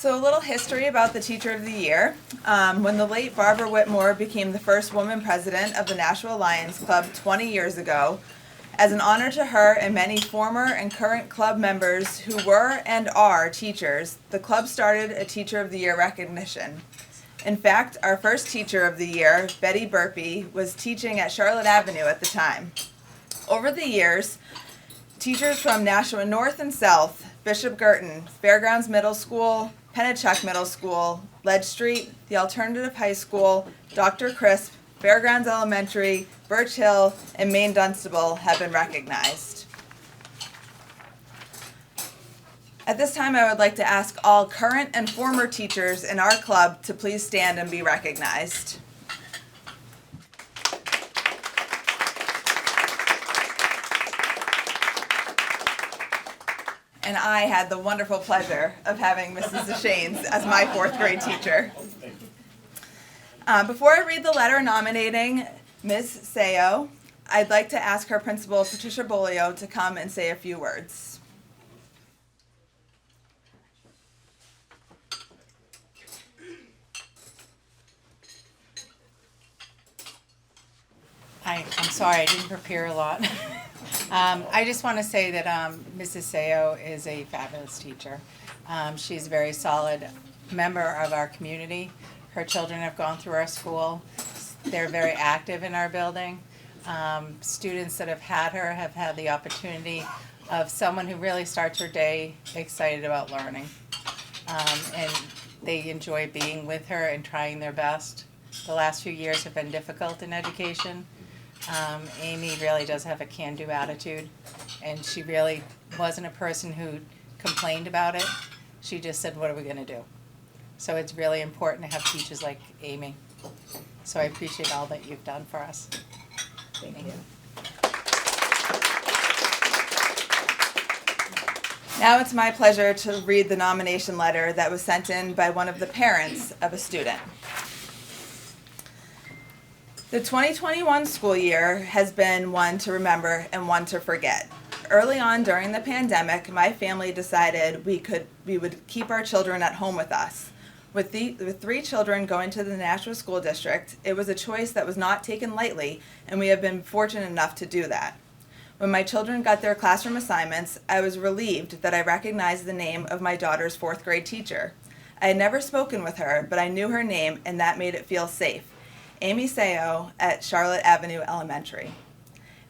So a little history about the Teacher of the Year. When the late Barbara Whitmore became the first woman president of the Nashua Lions Club 20 years ago, as an honor to her and many former and current club members who were and are teachers, the club started a Teacher of the Year recognition. In fact, our first Teacher of the Year, Betty Burpee, was teaching at Charlotte Avenue at the time. Over the years, teachers from Nashua North and South, Bishop Girton, Fairgrounds Middle School, Pennachuck Middle School, Ledge Street, the Alternative High School, Dr. Crisp, Fairgrounds Elementary, Birch Hill, and Maine Dunstable have been recognized. At this time, I would like to ask all current and former teachers in our club to please stand and be recognized. And I had the wonderful pleasure of having Mrs. Deschaines as my fourth grade teacher. Before I read the letter nominating Ms. Seo, I'd like to ask her principal, Patricia Bolio, to come and say a few words. I'm sorry, I didn't prepare a lot. I just want to say that Mrs. Seo is a fabulous teacher. She's a very solid member of our community. Her children have gone through our school. They're very active in our building. Students that have had her have had the opportunity of someone who really starts her day excited about learning. And they enjoy being with her and trying their best. The last few years have been difficult in education. Amy really does have a can-do attitude, and she really wasn't a person who complained about it. She just said, what are we going to do? So it's really important to have teachers like Amy. So I appreciate all that you've done for us. Thank you. Now it's my pleasure to read the nomination letter that was sent in by one of the parents of a student. The 2021 school year has been one to remember and one to forget. Early on during the pandemic, my family decided we would keep our children at home with us. With 3 children going to the Nashua School District, it was a choice that was not taken lightly, and we have been fortunate enough to do that. When my children got their classroom assignments, I was relieved that I recognized the name of my daughter's 4th grade teacher. I had never spoken with her, but I knew her name, and that made it feel safe. Amy Seo at Charlotte Avenue Elementary.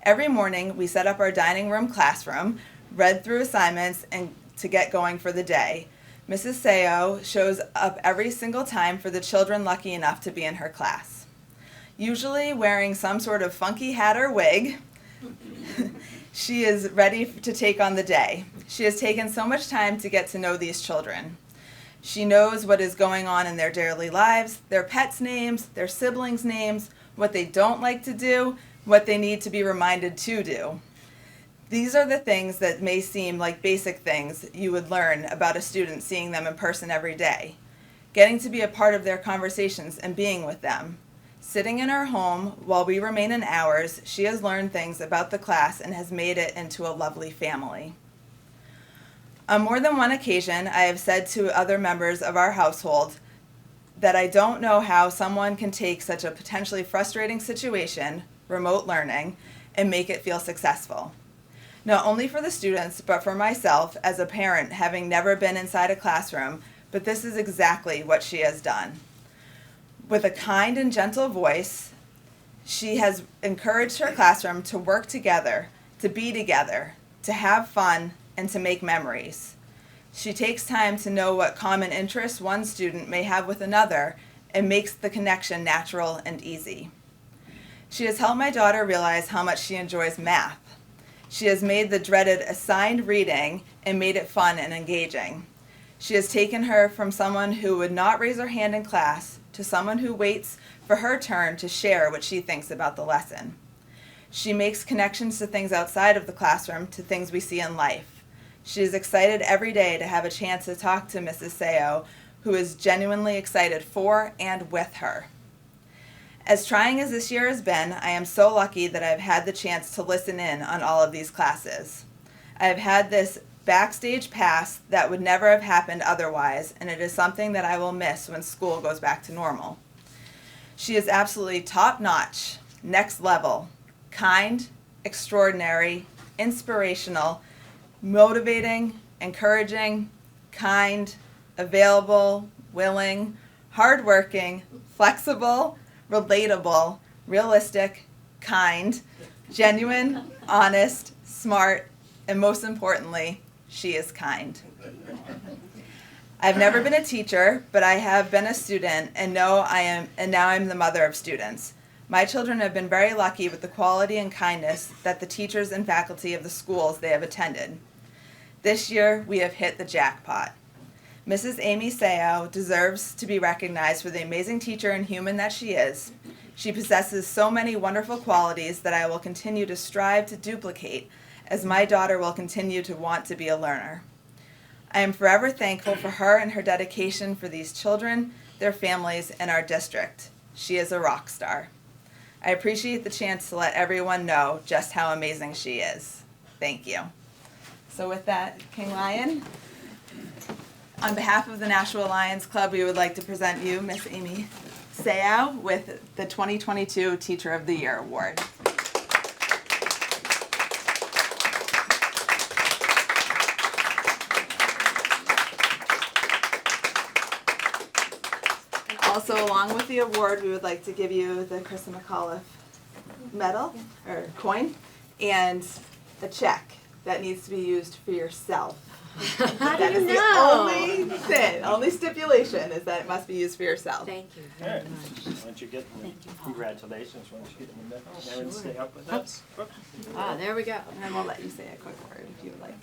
Every morning, we set up our dining room classroom, read through assignments, and to get going for the day. Mrs. Seo shows up every single time for the children lucky enough to be in her class. Usually wearing some sort of funky hat or wig, she is ready to take on the day. She has taken so much time to get to know these children. She knows what is going on in their daily lives, their pets' names, their siblings' names, what they don't like to do, what they need to be reminded to do. These are the things that may seem like basic things you would learn about a student seeing them in person every day. Getting to be a part of their conversations and being with them. Sitting in her home while we remain in ours, she has learned things about the class and has made it into a lovely family. On more than one occasion, I have said to other members of our household that I don't know how someone can take such a potentially frustrating situation, remote learning, and make it feel successful. Not only for the students, but for myself as a parent having never been inside a classroom, but this is exactly what she has done. With a kind and gentle voice, she has encouraged her classroom to work together, to be together, to have fun, and to make memories. She takes time to know what common interests one student may have with another and makes the connection natural and easy. She has helped my daughter realize how much she enjoys math. She has made the dreaded assigned reading and made it fun and engaging. She has taken her from someone who would not raise her hand in class to someone who waits for her turn to share what she thinks about the lesson. She makes connections to things outside of the classroom, to things we see in life. She is excited every day to have a chance to talk to Mrs. Seo, who is genuinely excited for and with her. As trying as this year has been, I am so lucky that I've had the chance to listen in on all of these classes. I have had this backstage pass that would never have happened otherwise, and it is something that I will miss when school goes back to normal. She is absolutely top-notch, next level, kind, extraordinary, inspirational, motivating, encouraging, kind, available, willing, hardworking, flexible, relatable, realistic, kind, genuine, honest, smart, and most importantly, she is kind. I've never been a teacher, but I have been a student and now I'm the mother of students. My children have been very lucky with the quality and kindness that the teachers and faculty of the schools they have attended. This year, we have hit the jackpot. Mrs. Amy Seo deserves to be recognized for the amazing teacher and human that she is. She possesses so many wonderful qualities that I will continue to strive to duplicate as my daughter will continue to want to be a learner. I am forever thankful for her and her dedication for these children, their families, and our district. She is a rock star. I appreciate the chance to let everyone know just how amazing she is. Thank you. So with that, King Lion, on behalf of the Nashua Lions Club, we would like to present you, Miss Amy Seo, with the 2022 Teacher of the Year Award. Also, along with the award, we would like to give you the Krista McAuliffe medal, or coin, and a check that needs to be used for yourself. How do you know? The only thing, only stipulation is that it must be used for yourself. Thank you very much. Why don't you get the congratulations, why don't you get in the middle, and Sure. stay up with us. Ah, there we go. And we'll let you say a quick word if you would like.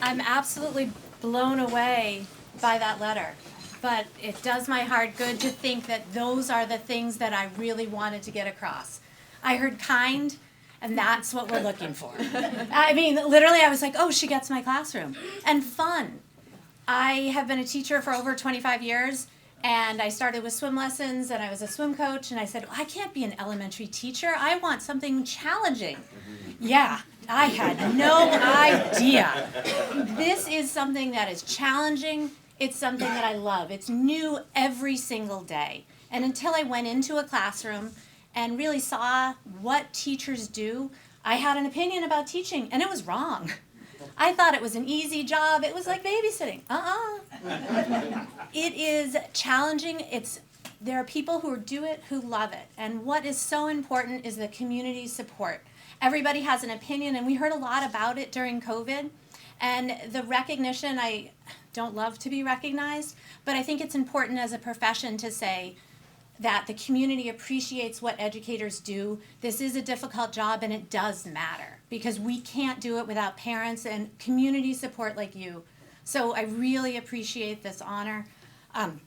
I'm absolutely blown away by that letter, but it does my heart good to think that those are the things that I really wanted to get across. I heard kind, and that's what we're looking for. I mean, literally, I was like, oh, she gets my classroom. And fun. I have been a teacher for over 25 years, and I started with swim lessons, and I was a swim coach, and I said, I can't be an elementary teacher. I want something challenging. Yeah, I had no idea. This is something that is challenging. It's something that I love. It's new every single day. And until I went into a classroom and really saw what teachers do, I had an opinion about teaching, and it was wrong. I thought it was an easy job. It was like babysitting. It is challenging. There are people who do it who love it. And what is so important is the community support. Everybody has an opinion, and we heard a lot about it during COVID. And the recognition, I don't love to be recognized, but I think it's important as a profession to say that the community appreciates what educators do. This is a difficult job, and it does matter because we can't do it without parents and community support like you. So I really appreciate this honor. I'm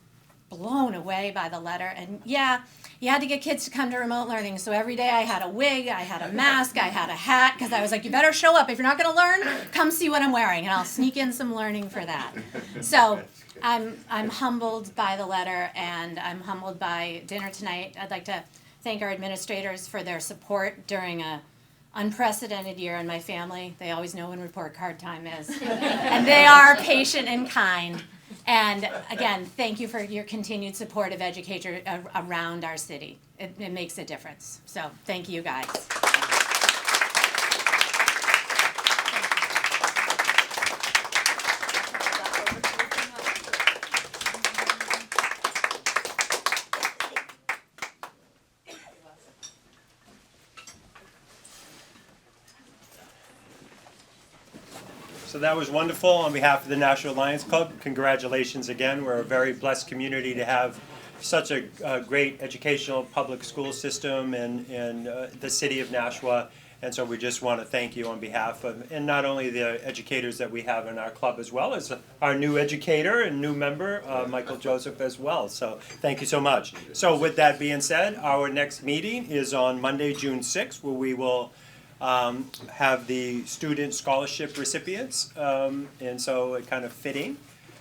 blown away by the letter. And yeah, you had to get kids to come to remote learning. So every day I had a wig, I had a mask, I had a hat, because I was like, you better show up. If you're not going to learn, come see what I'm wearing, and I'll sneak in some learning for that. So I'm humbled by the letter, and I'm humbled by dinner tonight. I'd like to thank our administrators for their support during a unprecedented year in my family. They always know when report card time is. And they are patient and kind. And again, thank you for your continued support of educators around our city. It makes a difference. So thank you guys. So that was wonderful. On behalf of the Nashua Lions Club, congratulations again. We're a very blessed community to have such a great educational public school system in the city of Nashua. And so we just want to thank you on behalf of, and not only the educators that we have in our club, as well as our new educator and new member, Michael Joseph, as well. So thank you so much. So with that being said, our next meeting is on Monday, June 6th, where we will have the student scholarship recipients, and so it kind of fitting.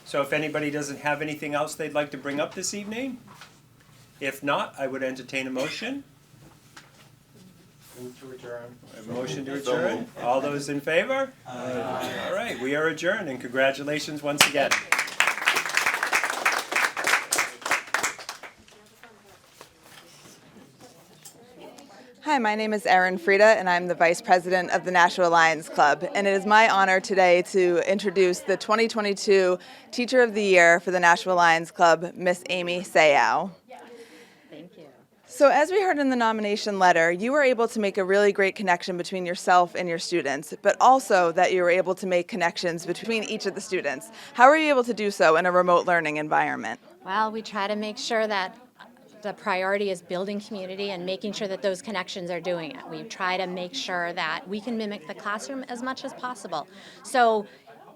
So if anybody doesn't have anything else they'd like to bring up this evening, if not, I would entertain a motion. Move to adjourn. A motion to adjourn. All those in favor? All right, we are adjourned, and congratulations once again. Hi, my name is Erin Frieda, and I'm the Vice President of the Nashua Lions Club. And it is my honor today to introduce the 2022 Teacher of the Year for the Nashua Lions Club, Miss Amy Fiske-Seo. Thank you. So as we heard in the nomination letter, you were able to make a really great connection between yourself and your students, but also that you were able to make connections between each of the students. How were you able to do so in a remote learning environment? Well, we try to make sure that the priority is building community and making sure that those connections are doing it. We try to make sure that we can mimic the classroom as much as possible. So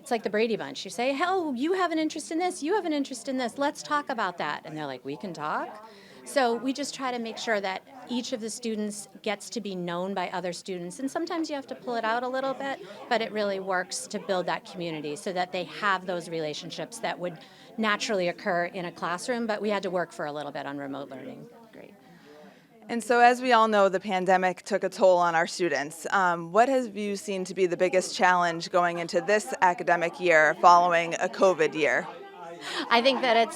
it's like the Brady Bunch. You say, oh, you have an interest in this, you have an interest in this, let's talk about that. And they're like, we can talk? So we just try to make sure that each of the students gets to be known by other students. And sometimes you have to pull it out a little bit, but it really works to build that community so that they have those relationships that would naturally occur in a classroom, but we had to work for a little bit on remote learning. Great. And so as we all know, the pandemic took a toll on our students. What have you seen to be the biggest challenge going into this academic year following a COVID year? I think that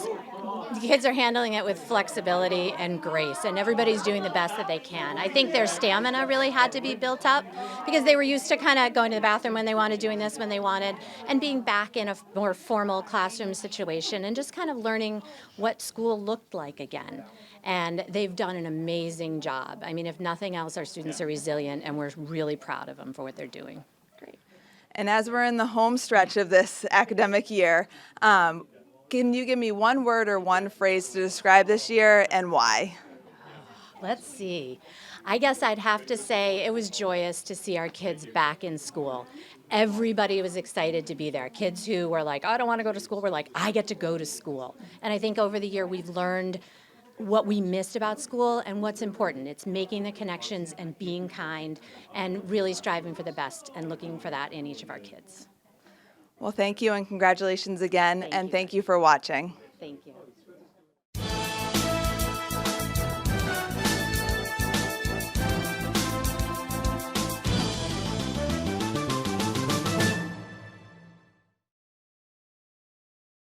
the kids are handling it with flexibility and grace, and everybody's doing the best that they can. I think their stamina really had to be built up because they were used to kind of going to the bathroom when they wanted, doing this when they wanted, and being back in a more formal classroom situation and just kind of learning what school looked like again. And they've done an amazing job. I mean, if nothing else, our students are resilient, and we're really proud of them for what they're doing. Great. And as we're in the home stretch of this academic year, can you give me one word or one phrase to describe this year and why? Let's see. I guess I'd have to say it was joyous to see our kids back in school. Everybody was excited to be there. Kids who were like, I don't want to go to school, were like, I get to go to school. And I think over the year we've learned what we missed about school and what's important. It's making the connections and being kind and really striving for the best and looking for that in each of our kids. Well, thank you and congratulations again, and you. thank you for watching. Thank you.